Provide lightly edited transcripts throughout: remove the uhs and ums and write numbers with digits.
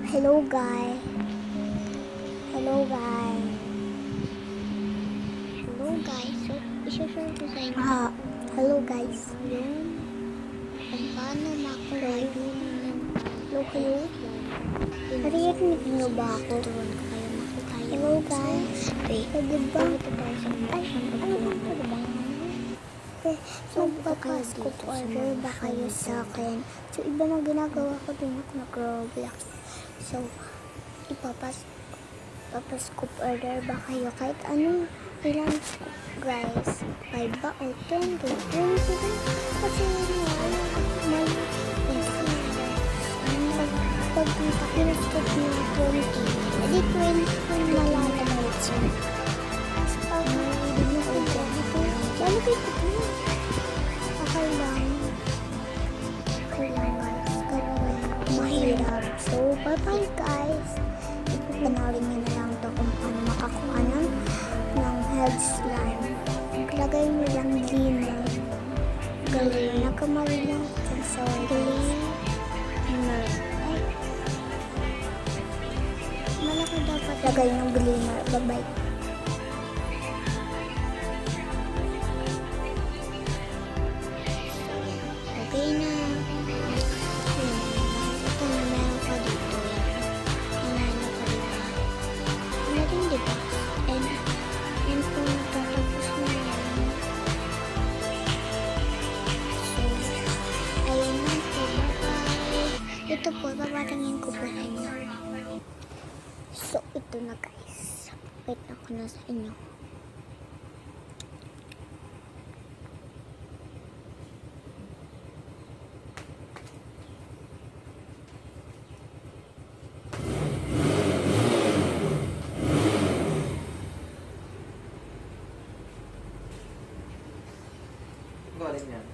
Hello guys. Hello guys. Hello guys. So, isi-share ko sa inyo. Hello guys. Yung kung paano makulay yung hello kayo. Narinig niyo ba ako? Hello guys. Pwede ba? Ay, ano ba ito ba? So, papasok order ba kayo sa akin? So, iba na ginagawa ko din ako nag-Roblox. So, papasok order ba kayo? Kahit anong ilan guys? 5 ba o 10? 20? Kasi may pag pinastok niyo 20, edi 20 malalabay siya. Tapos pag hindi mo order dito, lalagay ko ito. Okay lang guys. Mahirap. So, bye-bye guys. Ipapanoorin nyo na lang ito kung paano makakuha ng head slime. Lagay nyo lang glimmer. Galing. Nakamali lang dyan sa glimmer. Ay. Malaki dapat lagay ng glimmer. Bye-bye. Okay na. Ito na meron ka dito. Nanalo ka diba? Ano din diba? And po natatapos na yan. So, ayun lang po. Bye-bye. Ito po, babatingin ko po sa inyo. So, ito na guys. Wait na ko na sa inyo. Galing yan.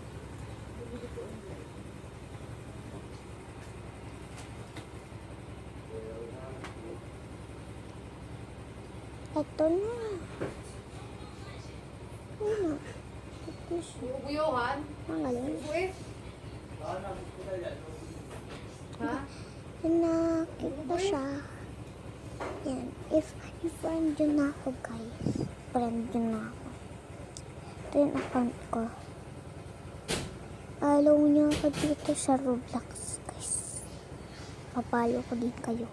Ito na. Ano? Ito siya. Bubuyohan? Ang galing. Uy. Ha? Nakita siya. Yan. If friend yun na ako guys. Friend yun na ako. Ito yung account ko. Follow nyo ako dito sa Roblox guys. Papalo ko din kayo.